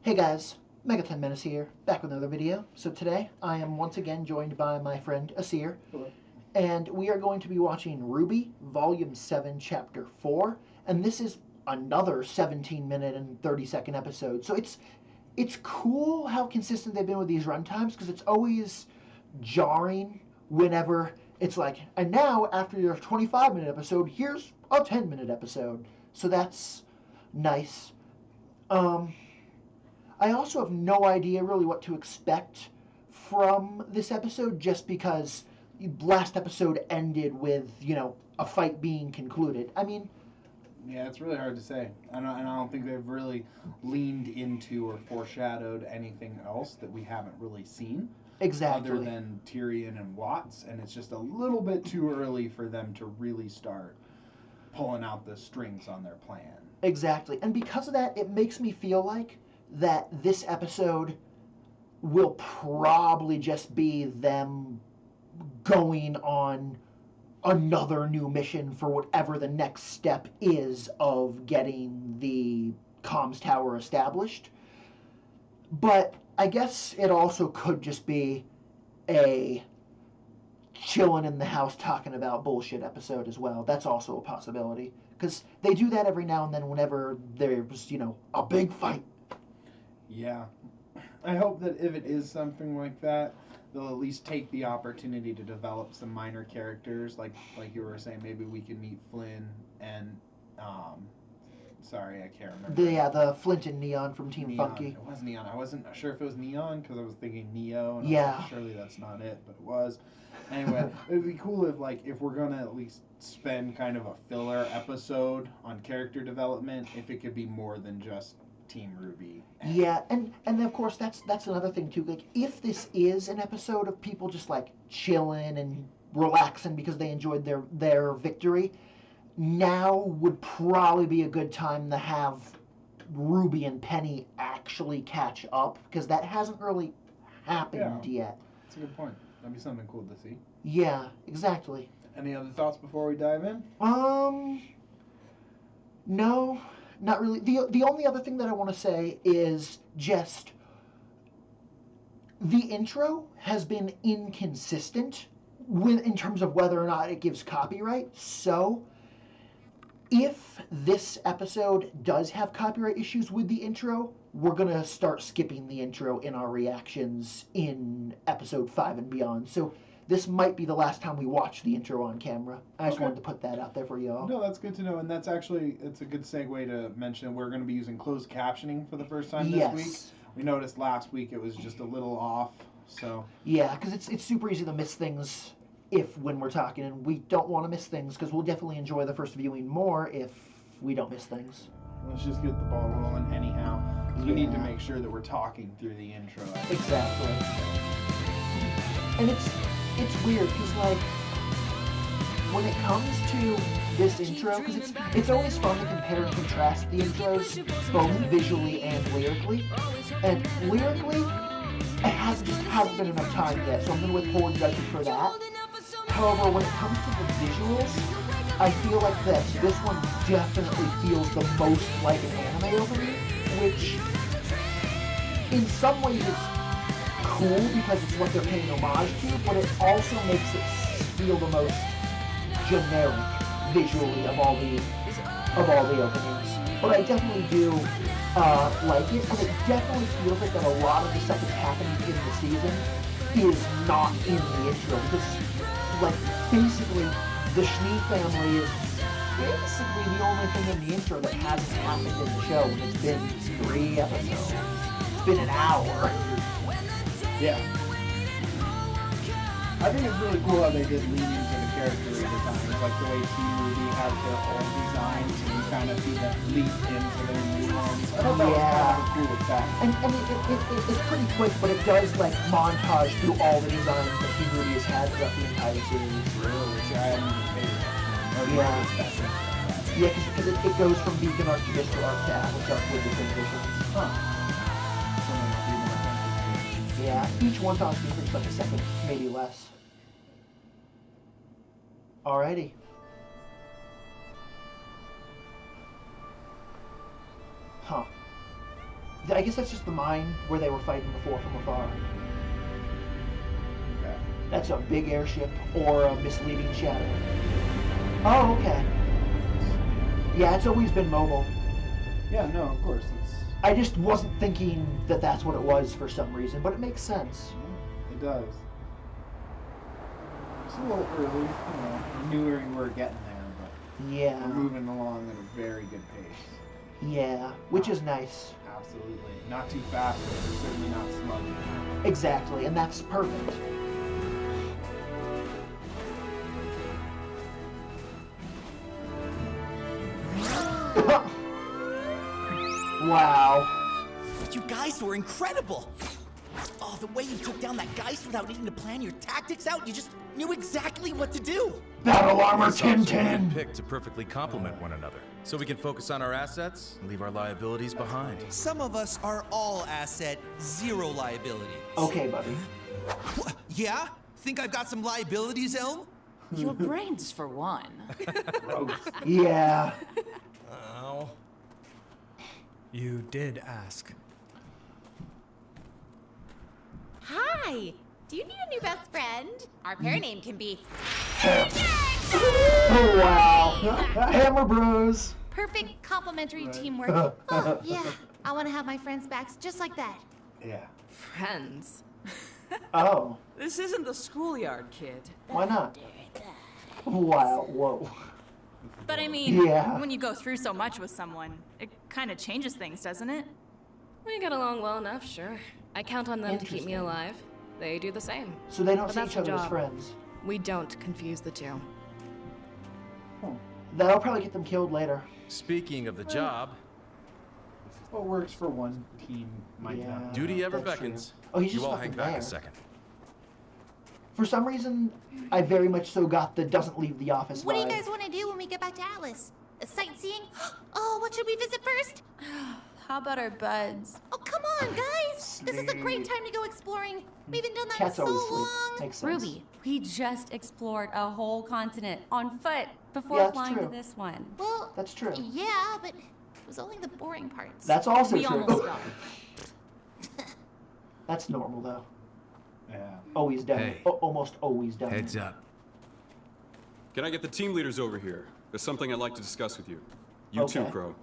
Hey guys, Megaton Menace here, back with another video. So today I am once again joined by my friend Asir. Hello. And we are going to be watching RWBY Volume 7, Chapter 4. And this is another 17-minute and 30-second episode. So it's cool how consistent they've been with these runtimes, because it's always jarring whenever it's like, and now after your 25-minute episode, here's a 10-minute episode. So that's nice. I also have no idea really what to expect from this episode, just because last episode ended with, a fight being concluded. I mean, Yeah, it's really hard to say. And I don't think they've really leaned into or foreshadowed anything else that we haven't really seen. exactly. Other than Tyrion and Watts, and it's just a little bit too early for them to really start pulling out the strings on their plan. Exactly. And because of that, it makes me feel like that this episode will probably just be them going on another new mission for whatever the next step is of getting the comms tower established. But I guess it also could just be a chilling in the house talking about bullshit episode as well. That's also a possibility, because they do that every now and then whenever there's, a big fight. Yeah. I hope that if it is something like that, they'll at least take the opportunity to develop some minor characters, like you were saying. Maybe we can meet Flynn and sorry, I can't remember. The Flint and Neon from Team Neon. Funky. It was Neon. I wasn't sure if it was Neon because I was thinking Neo, and I Yeah. was like, surely that's not it, but it was. Anyway, it would be cool if we're gonna at least spend kind of a filler episode on character development, if it could be more than just Team RWBY. Yeah, and of course that's another thing too. Like, if this is an episode of people just like chilling and relaxing because they enjoyed their victory, now would probably be a good time to have Ruby and Penny actually catch up, because that hasn't really happened yet. That's a good point. That'd be something cool to see. Yeah, exactly. Any other thoughts before we dive in? No, not really. The only other thing that I want to say is just the intro has been inconsistent in terms of whether or not it gives copyright. So if this episode does have copyright issues with the intro, we're going to start skipping the intro in our reactions in episode 5 and beyond. So this might be the last time we watch the intro on camera. I just wanted to put that out there for y'all. No, that's good to know, and it's a good segue to mention we're going to be using closed captioning for the first time this week. We noticed last week it was just a little off, so... Yeah, because it's super easy to miss things when we're talking, and we don't want to miss things, because we'll definitely enjoy the first viewing more if we don't miss things. Let's just get the ball rolling anyhow. We need to make sure that we're talking through the intro. Exactly. And it's weird, because like, when it comes to this intro, because it's always fun to compare and contrast the intros, both visually and lyrically. And lyrically, it hasn't been enough time yet, so I'm going to withhold judgment for that. However, when it comes to the visuals, I feel like that this one definitely feels the most like an anime opening, which in some ways is cool because it's what they're paying homage to, but it also makes it feel the most generic visually of all the openings. But I definitely do like it, and it definitely feels like that a lot of the stuff that's happening in the season is not in the intro, because like basically the Schnee family is basically the only thing in the intro that hasn't happened in the show, and it's been 3 episodes. It's been an hour. Yeah. I think it's really cool how they did lean into the character designs, like the way Team RWBY has their own designs, and you kind of see them leap into their new ones. I thought that was kind of a cool effect. And it's pretty quick, but it does like montage through all the designs that Team RWBY has had throughout the entire series. Really? See, I hadn't even paid attention. Yeah, because it goes from Beacon Arc to Distal Arc to Atlas Arc with the transitions. Huh. Yeah, each one talks me for like a second, maybe less. Alrighty. Huh. I guess that's just the mine where they were fighting before from afar. Okay. That's a big airship or a misleading shadow. Oh, okay. Yeah, it's always been mobile. Yeah, no, of course. I just wasn't thinking that that's what it was for some reason, but it makes sense. It does. It's a little early, you know. I knew we were getting there, but Yeah. we're moving along at a very good pace. Yeah, which is nice. Absolutely. Not too fast, but we're certainly not sluggy. Exactly, and that's perfect. Wow. You guys were incredible! Oh, the way you took down that Geist without needing to plan your tactics out, you just knew exactly what to do! Battle armor It's also Tintin! picked to perfectly complement one another, so we can focus on our assets and leave our liabilities behind. Some of us are all asset, zero liability. Okay, buddy. Yeah? Think I've got some liabilities, Elm? Your brains, for one. Yeah. Oh. You did ask. Hi! Do you need a new best friend? Our pair name can be... Oh, wow. Hammer Bros. Perfect complementary teamwork. Oh, yeah. I want to have my friends' backs just like that. Yeah. Friends. Oh, This isn't the schoolyard, kid. why not? Wow, whoa. But I mean, Yeah. when you go through so much with someone, it kind of changes things, doesn't it? We get along well enough, sure. I count on them to keep me Interesting. alive. They do the same. So they don't But see that's each the other as job. friends. We don't confuse the two. That'll probably get them killed later. Speaking of the job, What works for one team might Yeah. not. duty ever That's true. beckons. Oh, he's You just all fucking hang back there. a second. For some reason, I very much so got the doesn't leave the office What do you vibe. guys want to do when we get back to Atlas? Sightseeing? Oh, what should we visit first? How about our buds? Oh, come on, guys! This is a great time to go exploring. We haven't done that Cats in so always sleep. long. Makes sense. Ruby, we just explored a whole continent on foot before Yeah, that's flying true. to this one. Well, That's true. yeah, but it was only the boring parts. That's also We true. almost got That's normal, though. Yeah. Always done. Hey. Almost always done. Heads up. Can I get the team leaders over here? There's something I'd like to discuss with you. You too, Okay. Crow.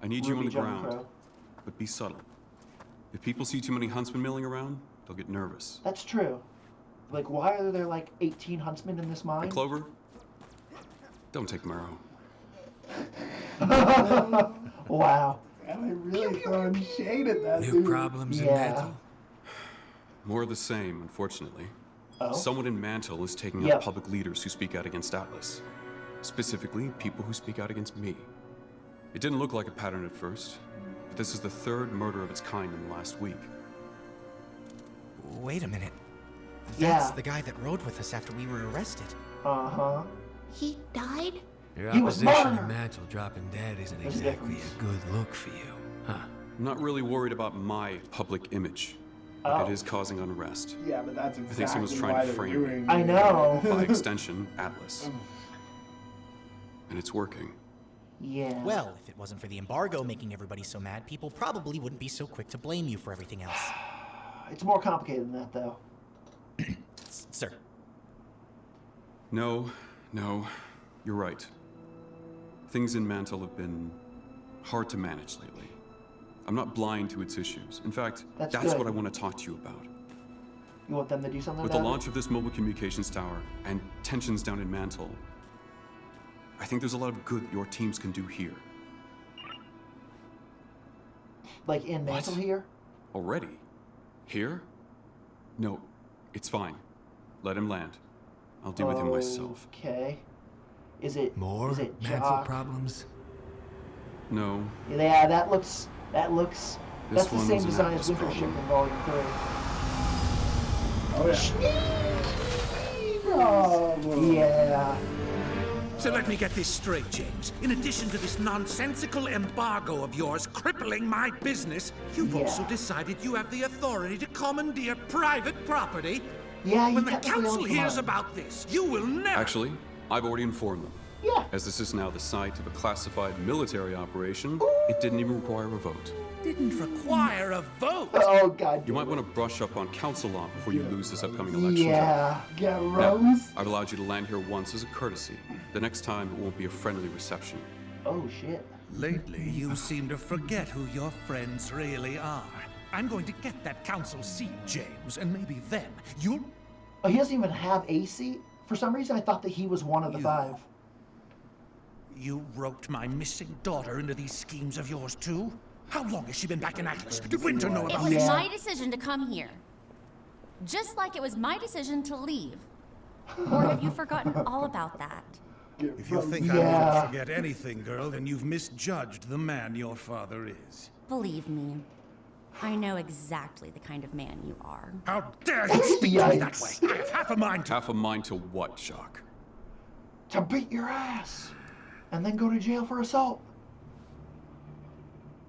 I need you on Ruby the John ground, Crow. but be subtle. If people see too many huntsmen milling around, they'll get nervous. That's true. Like, why are there like 18 huntsmen in this mine? And Clover, don't take Marrow. Wow. And I really throwing shade at that New dude. problems in Yeah. Mantle? More of the same, unfortunately. Oh? Someone in Mantle is taking Yep. out public leaders who speak out against Atlas. Specifically, people who speak out against me. It didn't look like a pattern at first, but this is the third murder of its kind in the last week. Wait a minute. Yeah. That's the guy that rode with us after we were arrested. Uh-huh. He died? Your He was opposition murdered. to Mantle dropping dead isn't There's a exactly difference. a good look for you, huh? I'm not really worried about my public image, but Oh. it is causing unrest. Yeah, but that's exactly think someone's trying why to they're frame doing I it. know. By extension, Atlas. And it's working. Yeah. Well, if it wasn't for the embargo making everybody so mad, people probably wouldn't be so quick to blame you for everything else. It's more complicated than that, though. Sir. No, you're right. Things in Mantle have been hard to manage lately. I'm not blind to its issues. In fact, That's that's good. what I want to talk to you about. You want them to do something With the about launch of this mobile communications tower and tensions down in Mantle, I think there's a lot of good your teams can do here. it? Like in Mantle here? Already? Here? No, it's fine. Let him land. I'll deal with him myself. Okay. Is it More Is it Mantle Jock? problems? No, Yeah, that looks. This That's the one same was an design as Atlas Winter Ship problem. in Volume 3. Oh, whoa. Yeah. So let me get this straight, James. In addition to this nonsensical embargo of yours crippling my business, you've Yeah. also decided you have the authority to commandeer private property? Yeah, you When the technically council own hears command. about this, you will never... Actually, I've already informed them. Yeah. As this is now the site of a classified military operation, it didn't even require a vote. Didn't require a vote. Oh, God. You might want to brush up on council law before you lose this upcoming election. Yeah. Get Now, Rose. I've allowed you to land here once as a courtesy. The next time, it won't be a friendly reception. Oh, shit. Lately, you seem to forget who your friends really are. I'm going to get that council seat, James, and maybe then you'll... Oh, he doesn't even have a seat? For some reason, I thought that he was one of the 5. You roped my missing daughter into these schemes of yours, too? How long has she been back in Atlas? Did Winter know It about was this? my decision to come here. Just like it was my decision to leave. Or have you forgotten all about that? If you think I won't forget anything, girl, then you've misjudged the man your father is. Believe me, I know exactly the kind of man you are. How dare you speak to me that way? I have half a mind to... Half a mind to what, Jacques? To beat your ass. And then go to jail for assault.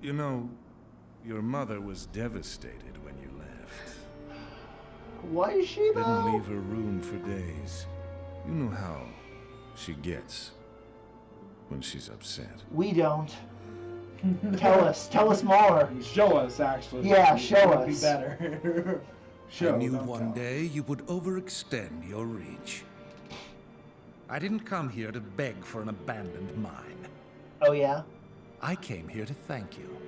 You know, your mother was devastated when you left. Was she, though? Didn't leave her room for days. You know how she gets when she's upset. We don't. Tell us more. Show us, actually. Yeah, show Would be us. better. I knew one day you would overextend your reach. I didn't come here to beg for an abandoned mine. Oh, yeah? I came here to thank you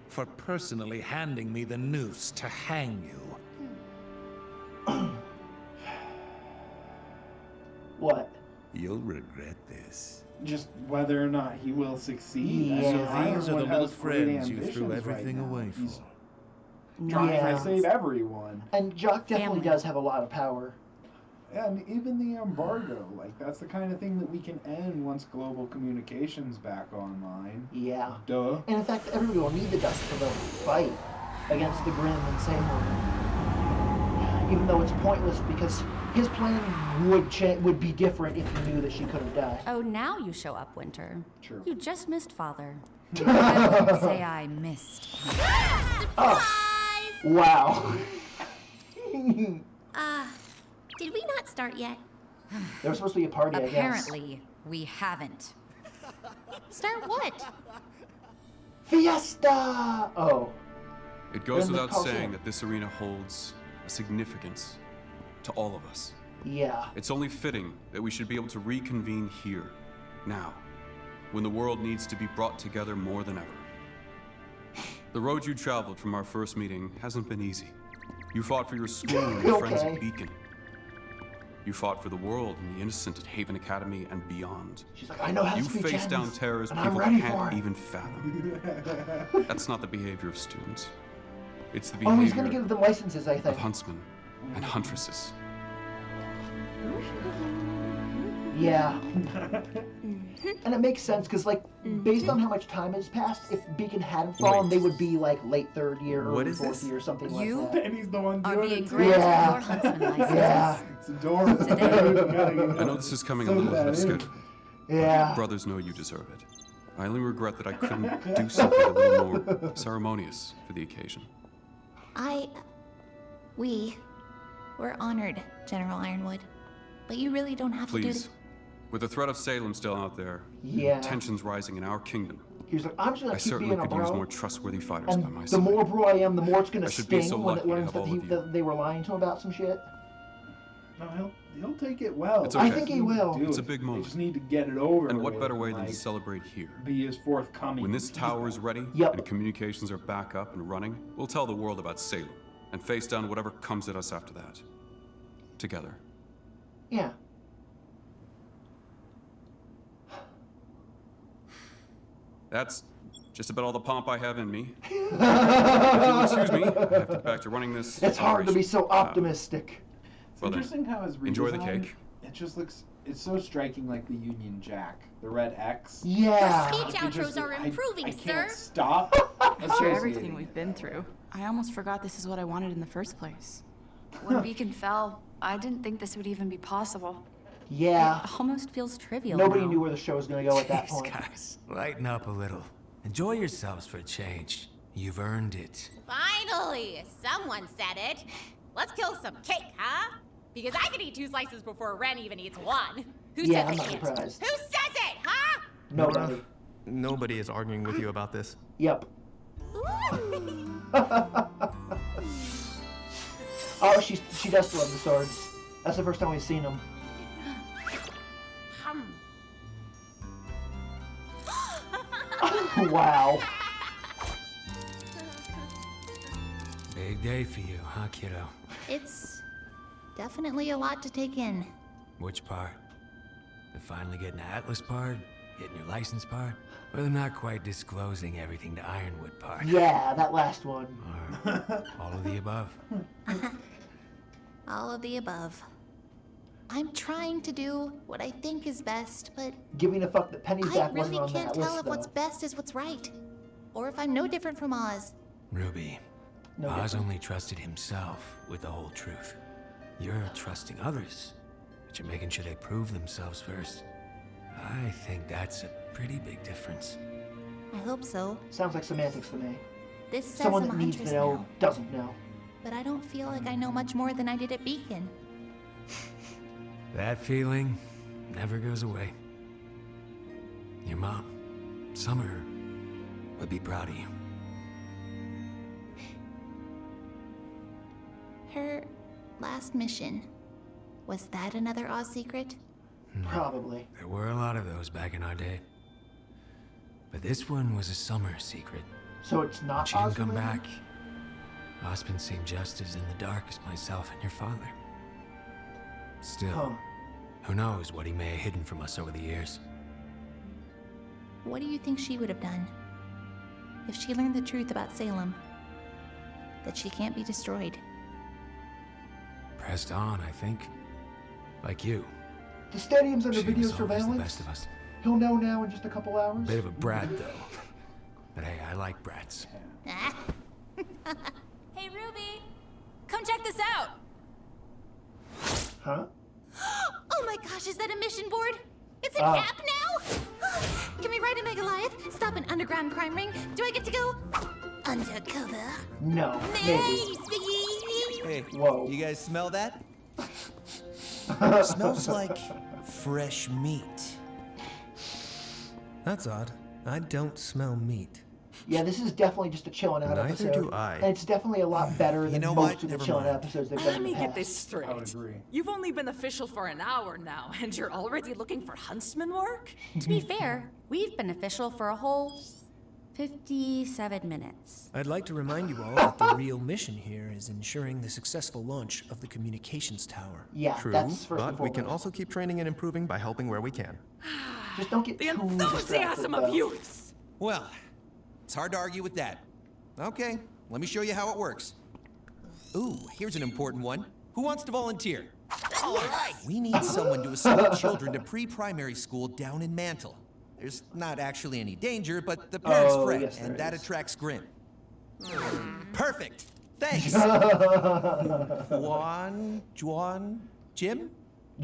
for personally handing me the noose to hang you. What? You'll regret this. Just whether or not he will succeed. Yeah. So Iron these are the Wood little has great friends you threw ambitions everything right now. away He's for. trying Yeah. to save everyone. And Jock definitely Family. does have a lot of power. And even the embargo, like that's the kind of thing that we can end once global communications back online. Yeah. Duh. And in fact, everybody will need the dust for the fight against the Grim and Saber. Even though it's pointless because his plan would be different if he knew that she could have died. Oh, now you show up, Winter. True. You just missed Father. I wouldn't say I missed. Oh. Wow. Did we not start yet? There was supposed to be a party, I guess. Apparently, we haven't. Start what? Fiesta! Oh. It goes Then the without Coliseum. saying that this arena holds a significance to all of us. Yeah. It's only fitting that we should be able to reconvene here, now, when the world needs to be brought together more than ever. The road you traveled from our first meeting hasn't been easy. You fought for your school and your friends Okay. at Beacon. You fought for the world and the innocent at Haven Academy and beyond. She's like, I know how to You speak faced down gems, terrors and I'm people ready for can't it. even fathom. That's not the behavior of students. It's the Oh, he's gonna behavior give them licenses, I of think. huntsmen and huntresses. Yeah. And it makes sense, because, like, based on how much time has passed, if Beacon hadn't fallen, they would be, like, late third year, What early is fourth this? year, something You like that. And he's the one Are doing being it. too. granted Yeah. your huntsman license. Yeah. It's adorable. I know this is coming a little ahead of schedule. Yeah. Brothers know you deserve it. I only regret that I couldn't do something a little more ceremonious for the occasion. We're honored, General Ironwood. But you really don't have to do Please, with the threat of Salem still out there, Yeah. tensions rising in our kingdom, He's like, I'm just gonna I keep certainly being a could use bro. more trustworthy fighters by my And the side. more bro I am, the more it's gonna I should be sting so when lucky it to learns have that, all of you. that they were lying to him about some shit. No, he'll take it well. It's I okay. think he will. Do It's a it. big They moment. just need to get it over. And what with better way and, than to like, celebrate here? be as forthcoming. When this tower is ready Yep. and communications are back up and running, we'll tell the world about Salem and face down whatever comes at us after that. Together. Yeah. That's just about all the pomp I have in me. If you'll excuse me, I have to get back to running this. It's hard to be so operation. optimistic. It's Well then, interesting how his redesign, enjoy the cake. It just looks. It's so striking, like the Union Jack, the red X. Yeah. Speech It just- outros are improving, I sir. can't stop. After everything associating. we've been through, I almost forgot this is what I wanted in the first place. When Beacon fell, I didn't think this would even be possible. Yeah. It almost feels trivial Nobody now. knew where the show was gonna go at that Jeez, point. guys, lighten up a little. Enjoy yourselves for a change. You've earned it. Finally, someone said it. Let's kill some cake, huh? Because I could eat 2 slices before Ren even eats 1. Who Yeah, says I'm I not can't? surprised. Who says it, huh? Nobody. Nobody is arguing with you about this. Yep. Oh, she does still have the swords. That's the first time we've seen them. Wow. Big day for you, huh, kiddo? It's definitely a lot to take in. Which part? The finally getting the Atlas part? Getting your license part? Or the not quite disclosing everything to Ironwood part? Yeah, that last one. Or all of the above? All of the above. I'm trying to do what I think is best, but Giving a fuck that Penny's I back really wasn't on can't that tell list, if what's though. best is what's right. Or if I'm no different from Oz. Ruby, No Oz different. only trusted himself with the whole truth. You're trusting others, but you're making sure they prove themselves first. I think that's a pretty big difference. I hope so. Sounds like semantics to me. This says Someone I'm that a needs to huntress know now, doesn't know. but I don't feel like I know much more than I did at Beacon. That feeling never goes away. Your mom, Summer, would be proud of you. Her last mission, was that another Oz secret? Probably. There were a lot of those back in our day. But this one was a Summer secret. So it's When not she didn't Oz come related? back, Osmond seemed just as in the dark as myself and your father. Still, Huh. who knows what he may have hidden from us over the years. What do you think she would have done? If she learned the truth about Salem? That she can't be destroyed? Pressed on, I think. Like you. The stadium's under She video was always the surveillance. best of us. He'll know now in just a couple hours. Bit of a brat, though. But hey, I like brats. Hey, Ruby. Come check this out. Huh? Oh my gosh, is that a mission board? It's an Oh. app now? Can we ride a Megaliath? Stop an underground crime ring? Do I get to go undercover? No. Maybe. Nice, Biggie! Hey, Whoa. you guys smell that? Smells like fresh meat. That's odd. I don't smell meat. Yeah, this is definitely just a chilling out Neither episode. do I. And it's definitely a lot better than know most what? of the Never chilling mind. episodes they've done Let in me the get past. this straight. I would agree. You've only been official for an hour now, and you're already looking for huntsman work? To be fair, we've been official for a whole 57 minutes. I'd like to remind you all that the real mission here is ensuring the successful launch of the communications tower. Yeah, True, that's first and but we can foremost. also keep training and improving by helping where we can. Just don't get The too enthusiasm distracted, of though. youth! Well, it's hard to argue with that. Okay, let me show you how it works. Ooh, here's an important one. Who wants to volunteer? All right. We need someone to escort children to pre-primary school down in Mantle. There's not actually any danger, but the parents Oh, fret, yes, there and that is. attracts grin. Perfect. Thanks. Juan, Jim?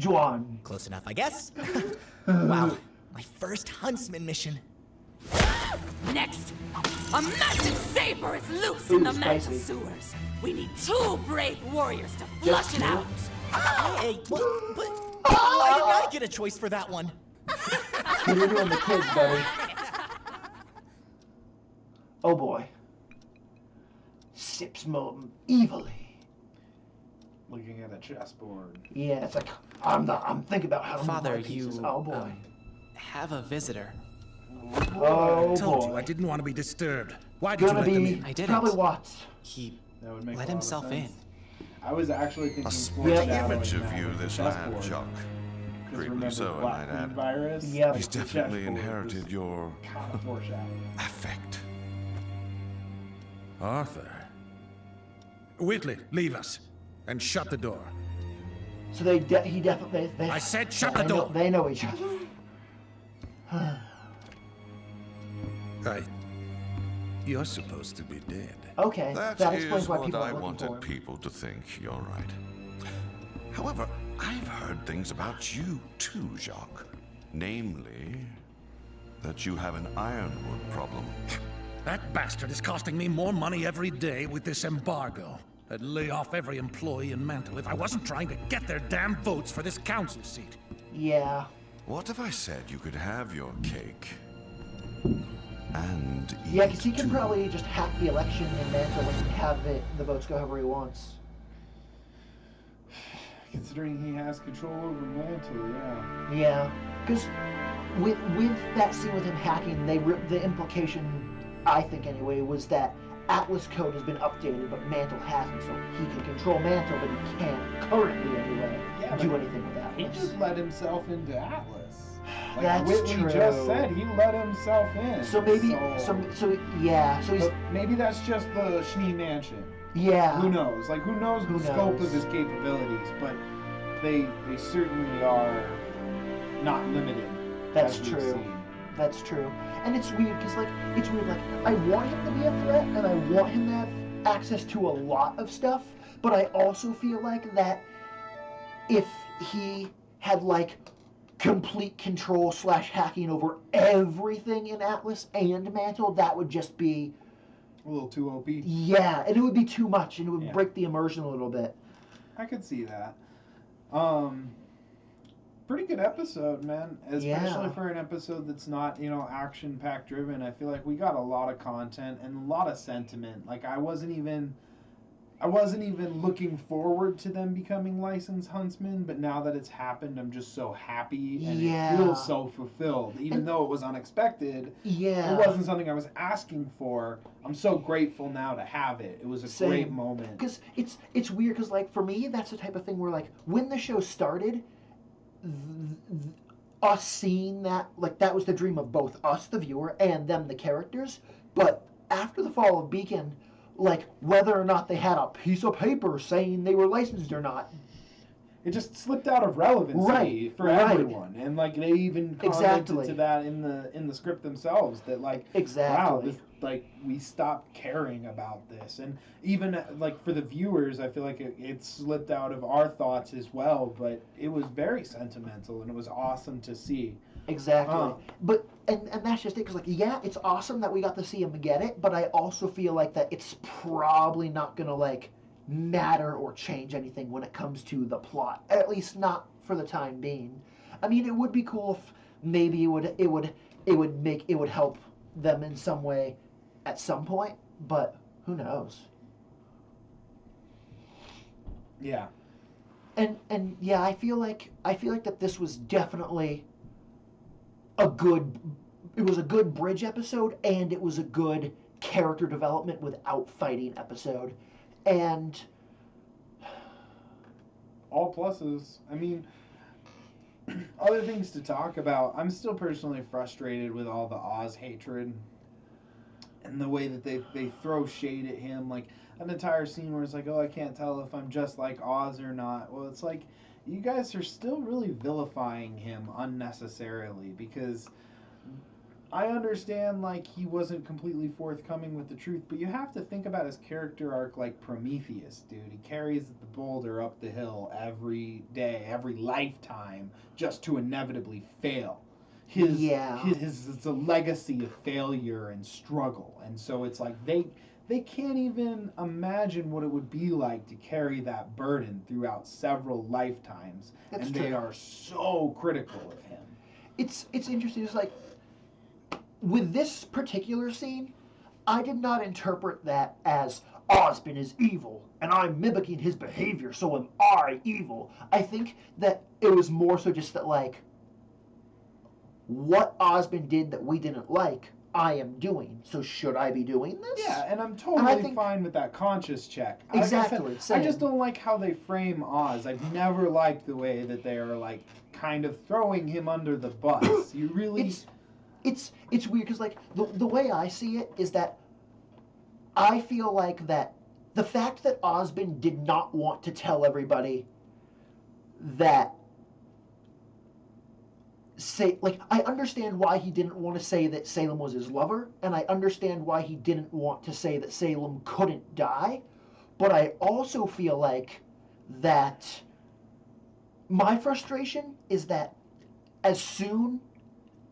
Juan. Close enough, I guess. Wow, my first huntsman mission. Next, a massive saber is loose in the Ooh, Mantle spicy. sewers. We need 2 brave warriors to Just flush it 2? out. Hey, but why didn't I get a choice for that one? You're doing the kids, buddy. Oh boy. Sips more evilly. Looking at a chessboard. Yeah, it's like I'm thinking about how to Father, move my pieces. you Oh boy. have a visitor. Oh I told boy. you I didn't want to be disturbed. Why did you Gonna let them be in? I didn't. probably Watts. He That would make let a lot himself of in. sense. I was actually thinking A sports sporting shadowing image of that you, with the this lad, chessboard. Chuck. 'Cause Greatly remember so, the I Black might add. Queen virus? Yep. He's The definitely chessboard inherited was your kind of foreshadowing. affect. Arthur. Whitley, leave us. And shut the door. So he definitely. They, I said shut they the know- door. They know each other. You're supposed to be dead. Okay, That that is explains why what people I are looking wanted for him. people to think. You're right. However, I've heard things about you too, Jacques. Namely, that you have an ironwood problem. That bastard is costing me more money every day with this embargo. I'd lay off every employee in Mantle if I wasn't trying to get their damn votes for this council seat. Yeah. What if I said you could have your cake and eat Yeah, because he it can too? probably just hack the election and Mantle and have the votes go however he wants. Considering he has control over Mantle, yeah. Yeah, because with that scene with him hacking, the implication, I think anyway, was that Atlas code has been updated, but Mantle hasn't, so he can control Mantle, but he can't currently anyway do anything with Atlas. He just let himself into Atlas. Like That's Whitley true. just said, he let himself in. So maybe, so he's. But maybe that's just the Schnee Mansion. Yeah. Who knows? Like, who knows the scope of his capabilities? But they certainly are not limited. That's as we've true. seen. That's true. And it's weird because, like, I want him to be a threat and I want him to have access to a lot of stuff, but I also feel like that if he had, like, complete control / hacking over everything in Atlas and Mantle, that would just be a little too OP. Yeah, and it would be too much and it would break the immersion a little bit. I could see that. Pretty good episode, man. Especially for an episode that's not, action-packed driven. I feel like we got a lot of content and a lot of sentiment. Like, I wasn't even looking forward to them becoming licensed huntsmen, but now that it's happened, I'm just so happy and it feels so fulfilled. Even though it was unexpected, it wasn't something I was asking for. I'm so grateful now to have it. It was a great moment. Because it's weird because, like, for me, that's the type of thing where, like, when the show started, us seeing that, like, that was the dream of both us, the viewer, and them, the characters. But after the fall of Beacon, like, whether or not they had a piece of paper saying they were licensed or not, it just slipped out of relevancy for everyone, and like they even commented to that in the script themselves that like wow, this, like we stopped caring about this, and even like for the viewers, I feel like it slipped out of our thoughts as well, but it was very sentimental and it was awesome to see. Exactly. But and that's just it, because, like, yeah, it's awesome that we got to see him get it, but I also feel like that it's probably not gonna, like, matter or change anything when it comes to the plot. At least not for the time being. I mean, it would be cool if maybe it would help them in some way at some point, but who knows? Yeah. And yeah, I feel like that this was definitely a good bridge episode, and it was a good character development without fighting episode. And all pluses. I mean, other things to talk about. I'm still personally frustrated with all the Oz hatred and the way that they throw shade at him. Like an entire scene where it's like, oh, I can't tell if I'm just like Oz or not. Well, it's like, you guys are still really vilifying him unnecessarily, because I understand, like, he wasn't completely forthcoming with the truth, but you have to think about his character arc like Prometheus, dude. He carries the boulder up the hill every day, every lifetime, just to inevitably fail. It's a legacy of failure and struggle, and so it's like they can't even imagine what it would be like to carry that burden throughout several lifetimes, and they are so critical of him. It's interesting. It's like, with this particular scene, I did not interpret that as Ozpin is evil and I'm mimicking his behavior, so am I evil. I think that it was more so just that, like, what Ozpin did that we didn't like, I am doing. So should I be doing this? Yeah, and I'm totally fine with that conscious check. Exactly. Like I just don't like how they frame Oz. I've never liked the way that they are, like, kind of throwing him under the bus. You really... It's weird, because, like, the way I see it is that I feel like that the fact that Ozpin did not want to tell everybody that I understand why he didn't want to say that Salem was his lover, and I understand why he didn't want to say that Salem couldn't die, but I also feel like that my frustration is that as soon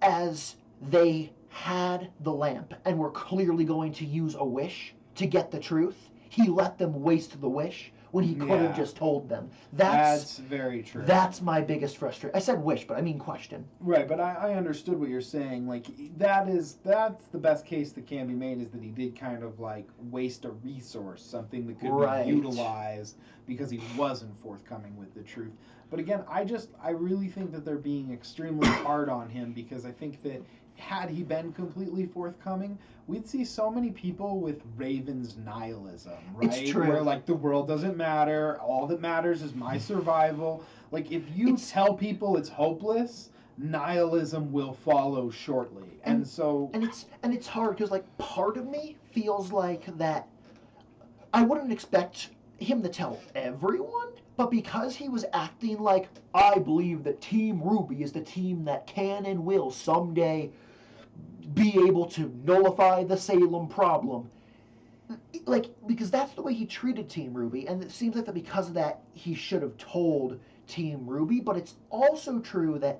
as they had the lamp and were clearly going to use a wish to get the truth, he let them waste the wish when he could have just told them. That's very true. That's my biggest frustration. I said wish, but I mean question. Right, but I understood what you're saying. Like that's the best case that can be made, is that he did kind of like waste a resource, something that could be utilized because he wasn't forthcoming with the truth. But again, I really think that they're being extremely hard on him, because I think that had he been completely forthcoming, we'd see so many people with Raven's nihilism, right? It's true. Where like the world doesn't matter, all that matters is my survival. Like if you tell people it's hopeless, nihilism will follow shortly. And it's hard because like part of me feels like that I wouldn't expect him to tell everyone, but because he was acting like, I believe that Team RWBY is the team that can and will someday be able to nullify the Salem problem. Like, because that's the way he treated Team RWBY, and it seems like that because of that, he should have told Team RWBY, but it's also true that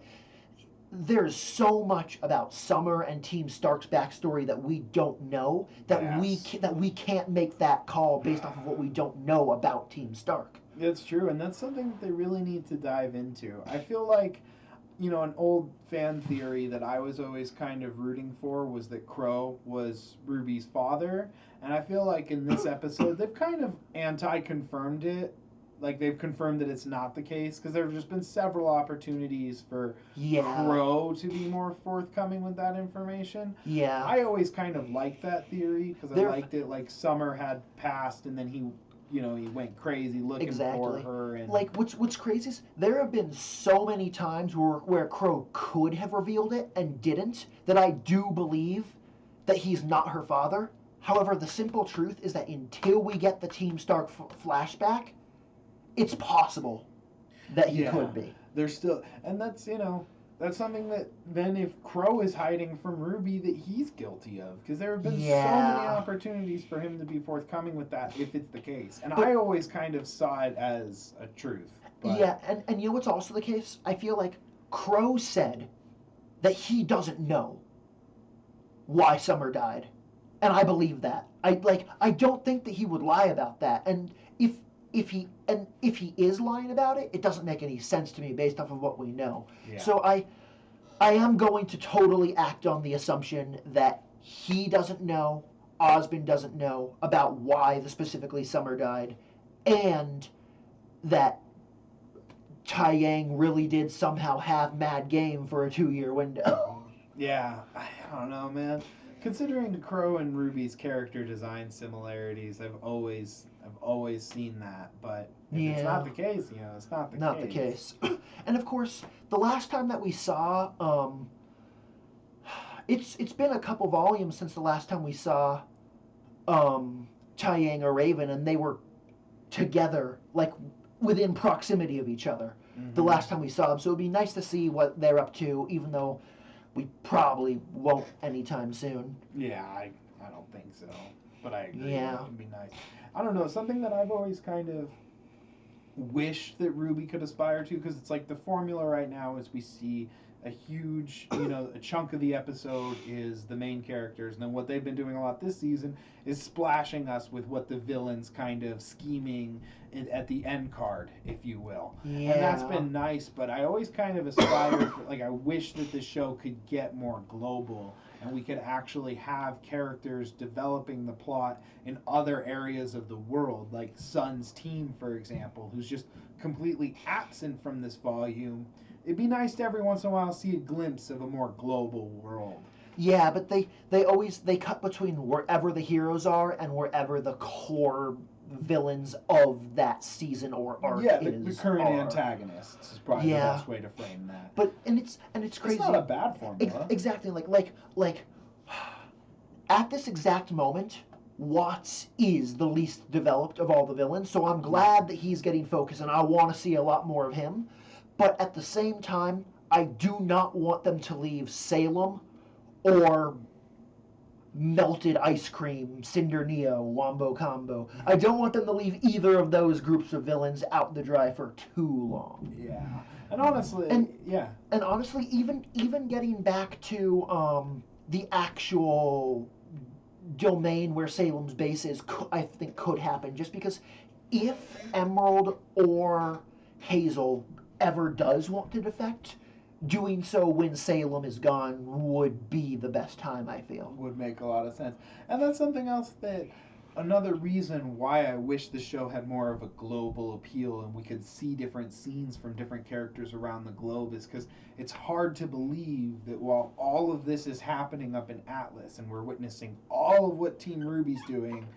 there's so much about Summer and Team Stark's backstory that we don't know, that we can't make that call based off of what we don't know about Team Stark. That's true, and that's something that they really need to dive into. I feel like, you know, an old fan theory that I was always kind of rooting for was that Crow was RWBY's father, and I feel like in this episode they've kind of anti-confirmed it. Like, they've confirmed that it's not the case, because there have just been several opportunities for Crow to be more forthcoming with that information. Yeah. I always kind of liked that theory, because I liked it, like, Summer had passed, and then he went crazy looking for her. And like, what's crazy is there have been so many times where Crow could have revealed it and didn't, that I do believe that he's not her father. However, the simple truth is that until we get the Team Stark flashback, it's possible that he could be. There's still, and that's, that's something that then if Crow is hiding from RWBY, that he's guilty of, because there have been so many opportunities for him to be forthcoming with that if it's the case. And I always kind of saw it as a truth. But yeah, and you know what's also the case? I feel like Crow said that he doesn't know why Summer died. And I believe that. I don't think that he would lie about that. And if he is lying about it, it doesn't make any sense to me based off of what we know. Yeah. So I am going to totally act on the assumption that he doesn't know, Osmond doesn't know about why specifically Summer died, and that Tai Yang really did somehow have mad game for a 2-year window. Yeah, I don't know, man. Considering the Crow and RWBY's character design similarities, I've always seen that, but if it's not the case, it's not the case. Not the case. And of course, the last time that we saw, it's been a couple volumes since the last time we saw Tai Yang or Raven, and they were together, like within proximity of each other. The last time we saw them, so it'd be nice to see what they're up to, even though we probably won't anytime soon. Yeah, I don't think so, but I agree. Yeah. It'd be nice. I don't know, something that I've always kind of wished that RWBY could aspire to, because it's like the formula right now is we see a huge, a chunk of the episode is the main characters, and then what they've been doing a lot this season is splashing us with what the villain's kind of scheming at the end card, if you will. Yeah. And that's been nice, but I always kind of aspire, I wish that the show could get more global, and we could actually have characters developing the plot in other areas of the world, like Sun's team, for example, who's just completely absent from this volume. It'd be nice to every once in a while see a glimpse of a more global world. Yeah, but they cut between wherever the heroes are and wherever the core villains of that season or arc the current antagonists is probably the best way to frame that. But it's crazy. It's not a bad formula. Exactly. Like at this exact moment, Watts is the least developed of all the villains, so I'm glad that he's getting focused, and I want to see a lot more of him. But at the same time, I do not want them to leave Salem or Melted Ice Cream, Cinder Neo, Wombo Combo. I don't want them to leave either of those groups of villains out to dry for too long. Yeah. And honestly, And honestly, even getting back to the actual domain where Salem's base is, I think could happen, just because if Emerald or Hazel ever does want to defect, doing so when Salem is gone would be the best time, I feel. Would make a lot of sense. And that's something else that, another reason why I wish the show had more of a global appeal and we could see different scenes from different characters around the globe, is because it's hard to believe that while all of this is happening up in Atlas and we're witnessing all of what Team RWBY's doing,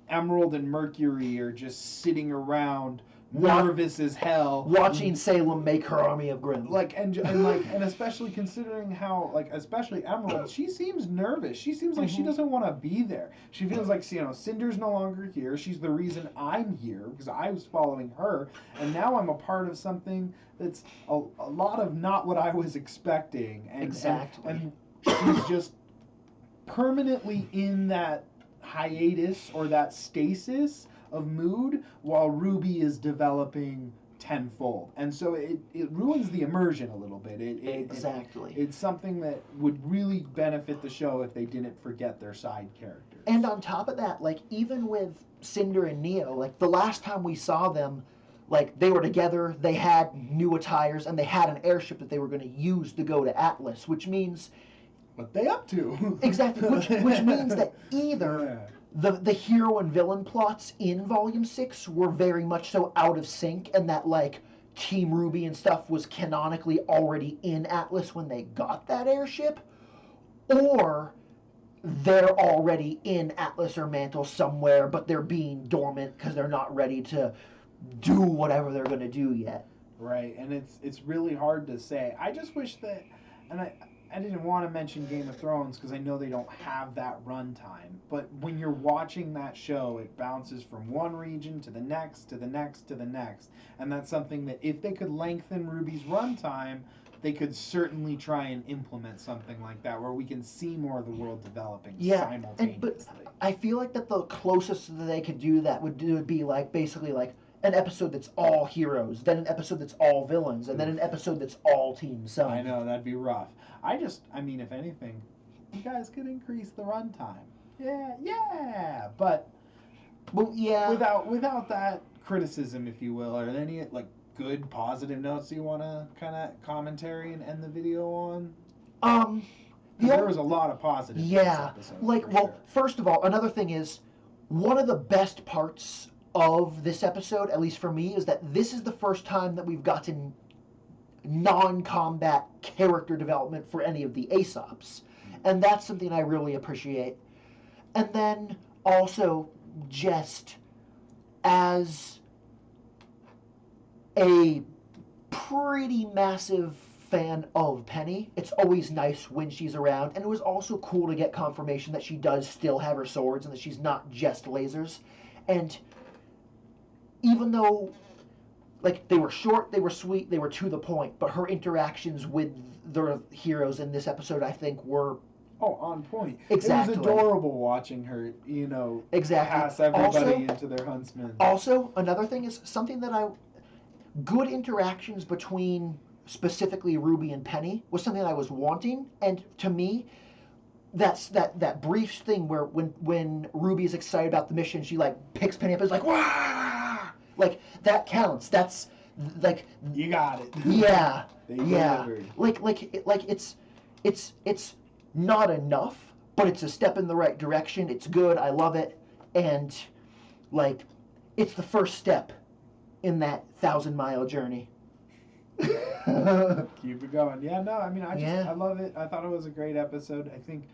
Emerald and Mercury are just sitting around nervous as hell, watching Salem make her army of Grimm. And especially considering how, especially Emerald, she seems nervous. She seems like she doesn't want to be there. She feels like, Cinder's no longer here. She's the reason I'm here because I was following her, and now I'm a part of something that's a lot of not what I was expecting. Exactly. And she's just permanently in that hiatus or that stasis of mood while RWBY is developing tenfold, and so it ruins the immersion a little bit. Exactly. It's something that would really benefit the show if they didn't forget their side characters. And on top of that, even with Cinder and Neo, the last time we saw them, they were together, they had new attires, and they had an airship that they were going to use to go to Atlas, which means... What they up to? Exactly, which means that either... The hero and villain plots in Volume 6 were very much so out of sync, and that, Team RWBY and stuff was canonically already in Atlas when they got that airship, or they're already in Atlas or Mantle somewhere, but they're being dormant because they're not ready to do whatever they're going to do yet. Right, and it's really hard to say. I just wish that, and I didn't want to mention Game of Thrones because I know they don't have that runtime. But when you're watching that show, it bounces from one region to the next, to the next, to the next. And that's something that if they could lengthen RWBY's runtime, they could certainly try and implement something like that where we can see more of the world developing simultaneously. But I feel like that the closest that they could do that would be basically an episode that's all heroes, then an episode that's all villains, and then an episode that's all Team Sun. I know, that'd be rough. If anything, you guys could increase the runtime. Yeah. But without that criticism, if you will, are there any good positive notes you want to kind of commentary and end the video on? There was a lot of positive. Yeah. In this episode, first of all, another thing is one of the best parts of this episode, at least for me, is that this is the first time that we've gotten non-combat character development for any of the Aesops. And that's something I really appreciate. And then also, just as a pretty massive fan of Penny, it's always nice when she's around. And it was also cool to get confirmation that she does still have her swords and that she's not just lasers. And even though they were short, they were sweet, they were to the point, but her interactions with the heroes in this episode, I think, were on point. Exactly. It was adorable watching her, pass everybody into their huntsmen. Also, another thing is something that good interactions between specifically RWBY and Penny was something that I was wanting, and to me, that's that brief thing where when RWBY is excited about the mission, she picks Penny up and is "Wah!" That counts. That's you got it. Yeah. They delivered. It's not enough, but it's a step in the right direction. It's good. I love it, and it's the first step in that 1,000-mile journey. Keep it going. Yeah, no, I love it. I thought it was a great episode. I think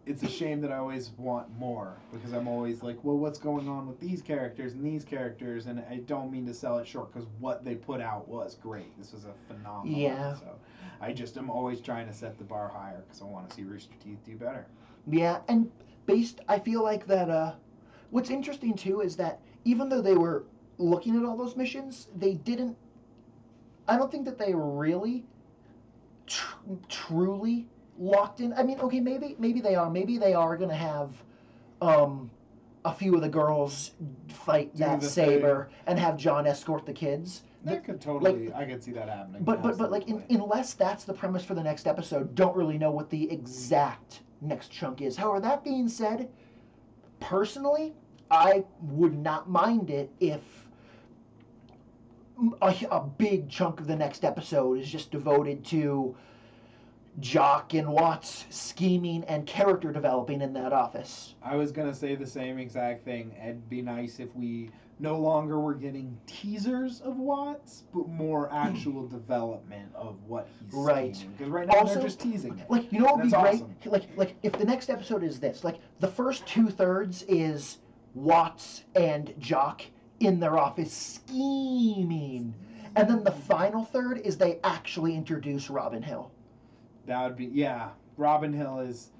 it's a shame that I always want more because I'm always what's going on with these characters and these characters, and I don't mean to sell it short because what they put out was great. This was a phenomenal episode. I just am always trying to set the bar higher because I want to see Rooster Teeth do better. Yeah, and I feel like that, what's interesting too is that even though they were looking at all those missions, I don't think that they really truly locked in. Maybe they are. Maybe they are going to have a few of the girls fight that saber and have John escort the kids. That could totally, I could see that happening. But unless that's the premise for the next episode, don't really know what the exact next chunk is. However, that being said, personally, I would not mind it if a big chunk of the next episode is just devoted to Jock and Watts scheming and character developing in that office. I was going to say the same exact thing. It'd be nice if we no longer were getting teasers of Watts, but more actual development of what he's scheming. Because right now they're just teasing it. Like, you know what would be great? Awesome. Like if the next episode is this, like the first 2/3 is Watts and Jock in their office scheming, and then the final third is they actually introduce Robin Hill. That would be, yeah. Robin Hill is,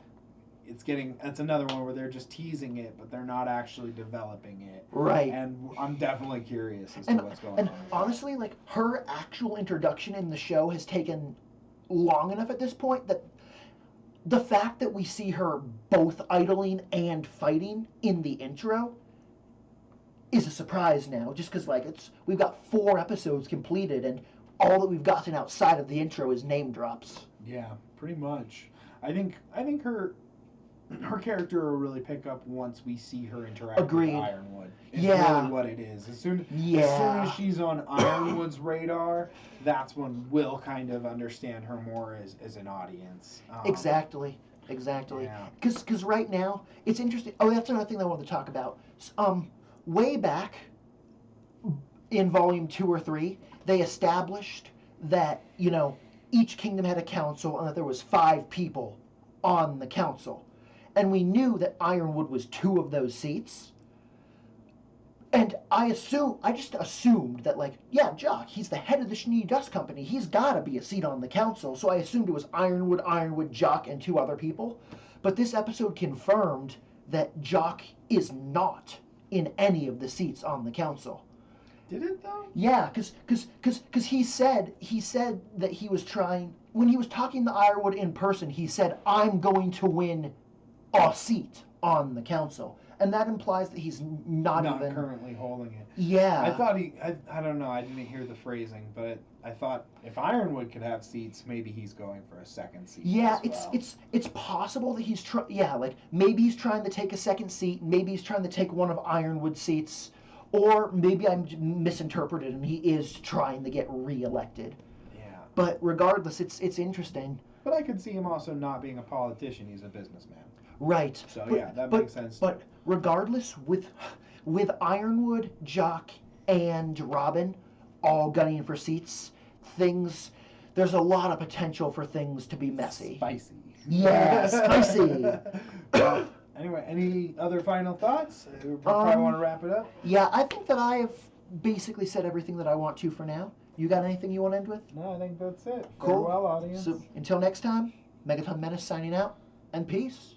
that's another one where they're just teasing it, but they're not actually developing it. Right. And I'm definitely curious as to what's going on. And honestly, like, her actual introduction in the show has taken long enough at this point that the fact that we see her both idling and fighting in the intro is a surprise now, just because, like, we've got 4 episodes completed, and all that we've gotten outside of the intro is name drops. Yeah, pretty much. I think her character will really pick up once we see her interact with Ironwood. It's really what it is. As soon as she's on Ironwood's radar, that's when we'll kind of understand her more as an audience. Exactly. Because right now, it's interesting. Oh, that's another thing I wanted to talk about. Way back in Volume 2 or 3, they established that, each kingdom had a council and that there was 5 people on the council. And we knew that Ironwood was 2 of those seats. And I just assumed that, like, yeah, Jock, he's the head of the Schnee Dust Company. He's got to be a seat on the council. So I assumed it was Ironwood, Jock, and 2 other people. But this episode confirmed that Jock is not in any of the seats on the council. Did it though? Yeah, because he said that he was trying, when he was talking to Ironwood in person, he said, I'm going to win a seat on the council. And that implies that he's not even currently holding it. Yeah. I thought I don't know, I didn't hear the phrasing, but I thought if Ironwood could have seats, maybe he's going for a second seat. Yeah, as well. it's possible that he's maybe he's trying to take a second seat, maybe he's trying to take one of Ironwood's seats. Or maybe I'm misinterpreted and he is trying to get reelected. Yeah. But regardless, it's interesting. But I could see him also not being a politician. He's a businessman. Right. So that makes sense. But regardless, with Ironwood, Jock, and Robin all gunning for seats, there's a lot of potential for things to be messy. Spicy. Yeah, spicy. Well, anyway, any other final thoughts? We probably want to wrap it up. Yeah, I think that I have basically said everything that I want to for now. You got anything you want to end with? No, I think that's it. Cool. Farewell, audience. So until next time, Megaton Menace signing out, and peace.